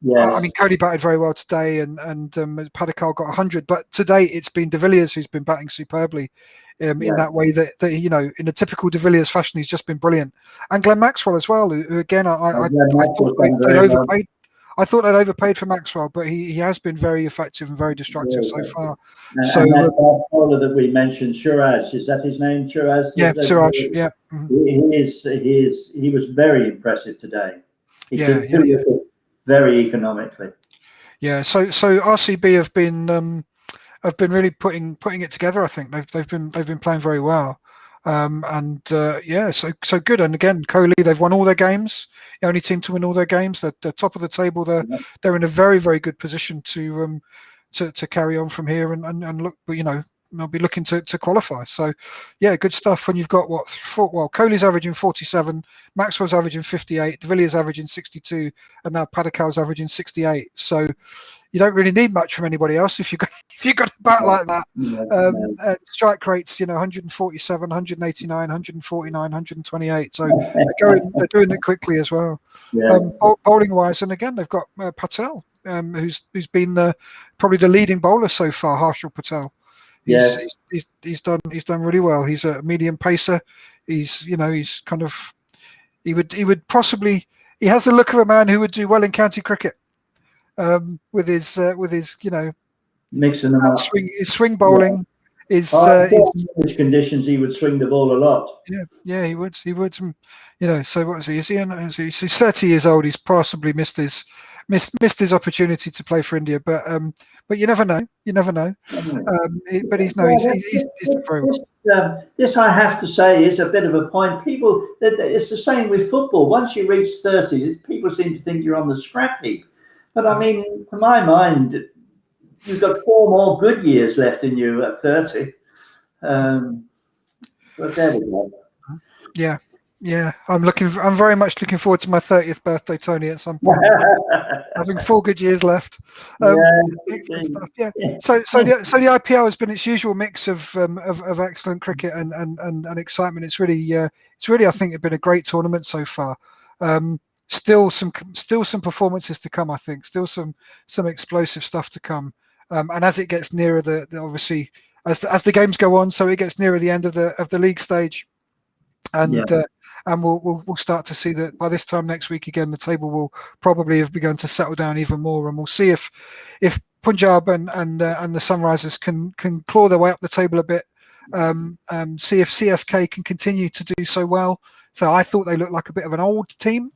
[SPEAKER 3] Yeah.
[SPEAKER 2] I mean, Kohli batted very well today, and Padikkal got 100. But today it's been De Villiers who's been batting superbly. In that way that in a typical De Villiers fashion, he's just been brilliant. And Glenn Maxwell as well, who again I thought overpaid. I thought they'd overpaid for Maxwell, but he has been very effective and very destructive so far.
[SPEAKER 3] And that bowler that we mentioned, Suraj, is that his name? Suraj?
[SPEAKER 2] Yeah, Suraj. Yeah.
[SPEAKER 3] He was very impressive today. He did very economically. Yeah.
[SPEAKER 2] So RCB have been really putting it together. I think they've been playing very well. So good. And again, Kohli, they've won all their games. The only team to win all their games. They're top of the table. They're in a very, very good position to carry on from here and look. They'll be looking to qualify. So, yeah, good stuff. When you've got Kohli's averaging 47, Maxwell's averaging 58, De Villiers averaging 62, and now Padikkal's averaging 68. So, you don't really need much from anybody else if you've got a bat like that. Strike rates, 147, 189, 149, 128. So they're doing it quickly as well.
[SPEAKER 3] Yeah.
[SPEAKER 2] Bowling wise, and again they've got Patel, who's been probably the leading bowler so far, Harshal Patel. He's done really well. He's a medium pacer. He has the look of a man who would do well in county cricket. With his
[SPEAKER 3] mixing them up.
[SPEAKER 2] His swing bowling is
[SPEAKER 3] which conditions he would swing the ball a lot.
[SPEAKER 2] Yeah, he would. So what is he? Is he? He's 30 years old. He's possibly missed his opportunity to play for India, but you never know. But he's done very well.
[SPEAKER 3] This I have to say is a bit of a point. It's the same with football. Once you reach 30, people seem to think you're on the scrap heap. But I mean, to my mind, you've got 4 more good years left in you at 30. But there we go.
[SPEAKER 2] Yeah. I'm very much looking forward to my 30th birthday, Tony, at some point. Having 4 good years left. Stuff. Yeah. So the IPL has been its usual mix of excellent cricket and excitement. It's really I think it's been a great tournament so far. Still some performances to come, I think. Still some explosive stuff to come. And as it gets nearer obviously as the games go on, so it gets nearer the end of the league stage, and we'll start to see that by this time next week again the table will probably have begun to settle down even more, and we'll see if Punjab and the Sunrisers can claw their way up the table a bit. See if CSK can continue to do so well. So I thought they looked like a bit of an old team.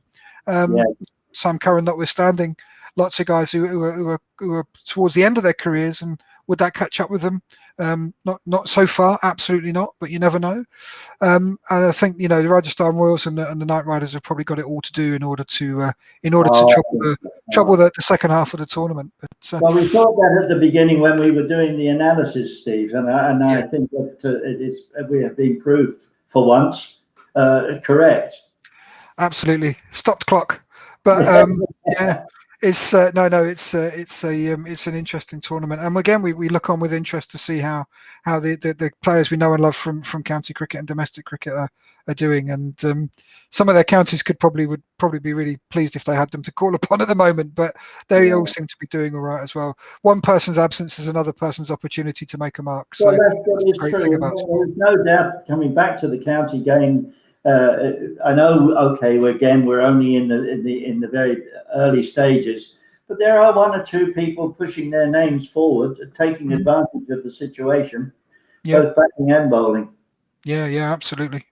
[SPEAKER 2] Sam Curran notwithstanding, lots of guys who are towards the end of their careers, and would that catch up with them? Not so far, absolutely not. But you never know. And I think the Rajasthan Royals and the Knight Riders have probably got it all to do in order to trouble the second half of the tournament. But,
[SPEAKER 3] well, we thought that at the beginning when we were doing the analysis, Steve, and I think that we have been proved for once correct.
[SPEAKER 2] Absolutely, stopped clock, but it's it's an interesting tournament, and again we look on with interest to see how the players we know and love from county cricket and domestic cricket are doing, and some of their counties would probably be really pleased if they had them to call upon at the moment, but they all seem to be doing all right as well. One person's absence is another person's opportunity to make a mark. So that's a great thing about it.
[SPEAKER 3] There's no doubt, coming back to the county game. I know. Okay, we're only in the very early stages, but there are 1 or 2 people pushing their names forward, taking advantage of the situation, both batting and bowling.
[SPEAKER 2] Yeah, absolutely.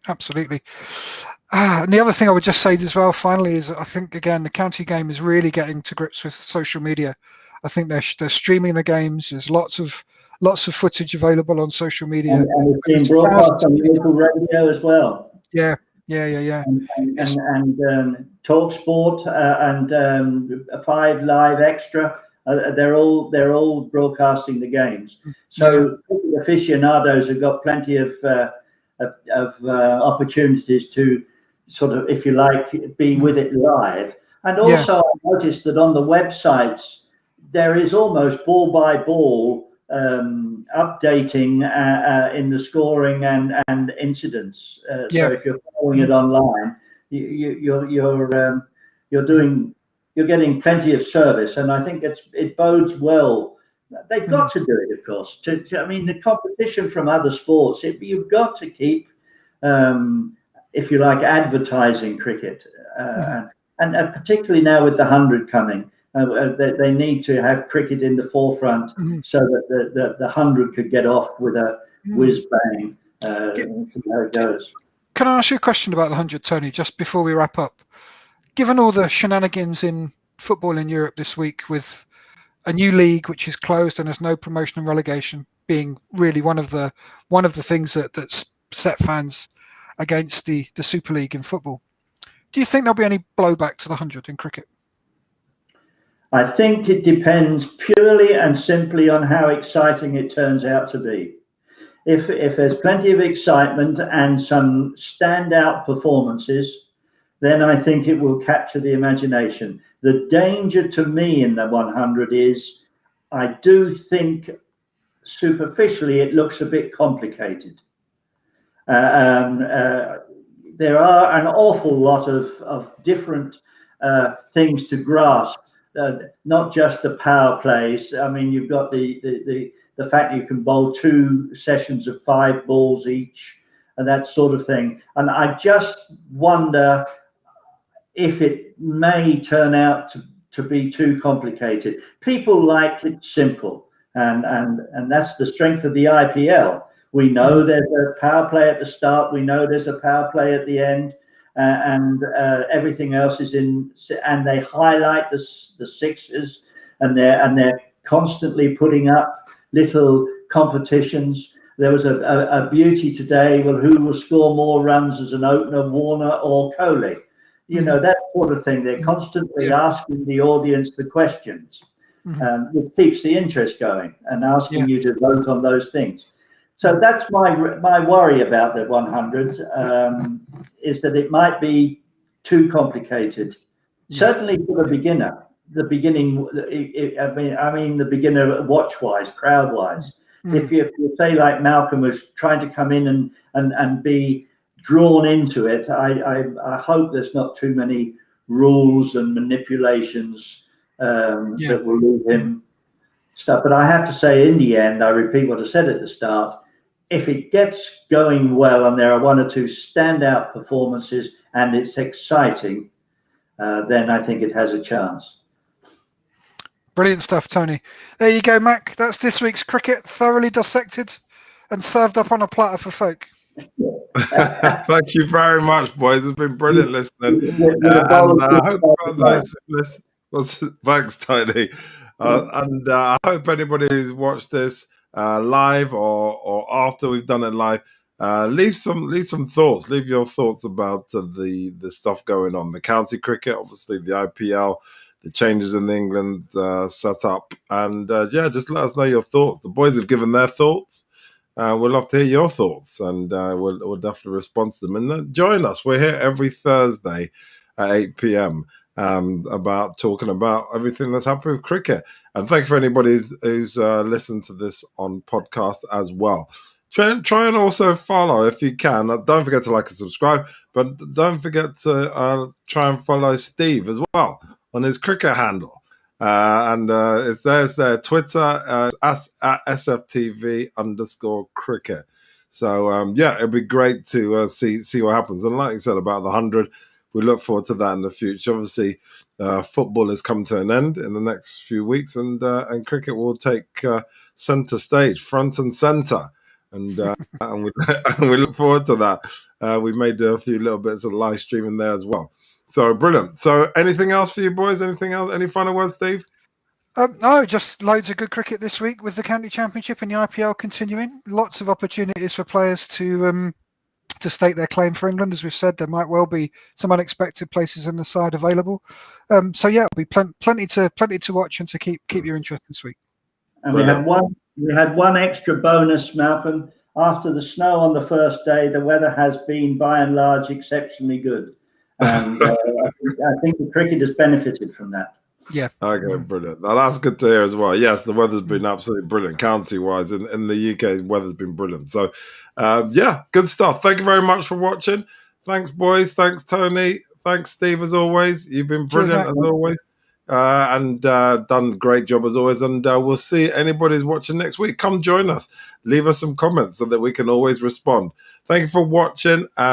[SPEAKER 2] And the other thing I would just say as well, finally, is I think again the county game is really getting to grips with social media. I think they're streaming the games. There's lots of lots of footage available on social media.
[SPEAKER 3] And it's being broadcast on local radio as well.
[SPEAKER 2] Yeah.
[SPEAKER 3] And Talk Sport and 5 Live Extra. They're all broadcasting the games. So aficionados have got plenty of opportunities to sort of, if you like, be with it live. And also, I noticed that on the websites there is almost ball by ball updating in the scoring and incidents. So if you're following it online, you're getting plenty of service, and I think it bodes well. They've got to do it, of course. I mean, the competition from other sports, you've got to keep, if you like, advertising cricket, and particularly now with the 100 coming. They need to have cricket in the forefront so that the 100 could get off with a whiz bang. How it goes.
[SPEAKER 2] Can I ask you a question about the 100, Tony, just before we wrap up? Given all the shenanigans in football in Europe this week, with a new league which is closed and there's no promotion and relegation being really one of the things that set fans against the Super League in football, do you think there'll be any blowback to the 100 in cricket?
[SPEAKER 3] I think it depends purely and simply on how exciting it turns out to be. If there's plenty of excitement and some standout performances, then I think it will capture the imagination. The danger to me in the 100 is I do think superficially it looks a bit complicated. There are an awful lot of different things to grasp. Not just the power plays. I mean, you've got the fact you can bowl 2 sessions of 5 balls each, and that sort of thing. And I just wonder if it may turn out to be too complicated. People like it simple, and that's the strength of the IPL. We know there's a power play at the start. We know there's a power play at the end. And everything else is in, and they highlight the sixes, and they're constantly putting up little competitions. There was a beauty today. Well, who will score more runs as an opener, Warner or Kohli? You know, that sort of thing. They're constantly asking the audience the questions, which keeps the interest going, and asking you to vote on those things. So that's my worry about the 100, is that it might be too complicated. Certainly for the beginner, the beginner watch-wise, crowd-wise. If you say like Malcolm was trying to come in and be drawn into it, I hope there's not too many rules and manipulations that will leave him stuff. But I have to say, in the end, I repeat what I said at the start, if it gets going well and there are 1 or 2 standout performances and it's exciting, then I think it has a chance.
[SPEAKER 2] Brilliant stuff, Tony. There you go, Mac. That's this week's cricket, thoroughly dissected and served up on a platter for folk.
[SPEAKER 1] Thank you very much, boys. It's been brilliant listening. And I hope thanks, Tony. And I hope anybody who's watched this live or after we've done it live, leave some thoughts. Leave your thoughts about the stuff going on, the county cricket, obviously the IPL, the changes in the England setup, and just let us know your thoughts. The boys have given their thoughts. We'd love to hear your thoughts, and we'll definitely respond to them. And join us. We're here every Thursday at 8 p.m. Talking about everything that's happening with cricket. And thank you for anybody who's listened to this on podcast as well. Try and also follow if you can. Don't forget to like and subscribe, but don't forget to try and follow Steve as well on his cricket handle. There's their Twitter at SFTV_cricket. So it'd be great to see what happens. And like you said about the 100, we look forward to that in the future. Obviously, football has come to an end in the next few weeks, and cricket will take center stage, front and center, and we look forward to that. We may do a few little bits of live streaming there as well. So brilliant. So anything else for you boys? Anything else? Any final words, Steve?
[SPEAKER 2] No, just loads of good cricket this week with the County Championship and the IPL continuing. Lots of opportunities for players to stake their claim for England. As we've said, there might well be some unexpected places in the side available. So yeah, it'll be plenty to watch and to keep your interest this week.
[SPEAKER 3] And we had one extra bonus, Malcolm. After the snow on the first day, the weather has been by and large exceptionally good, and I think the cricket has benefited from that.
[SPEAKER 2] Yeah.
[SPEAKER 1] Okay, brilliant. Now that's good to hear as well. Yes, the weather's been absolutely brilliant, county-wise. In the UK, weather's been brilliant. So, yeah, good stuff. Thank you very much for watching. Thanks, boys. Thanks, Tony. Thanks, Steve, as always. You've been brilliant, as always. And done a great job, as always. And we'll see anybody who's watching next week. Come join us. Leave us some comments so that we can always respond. Thank you for watching.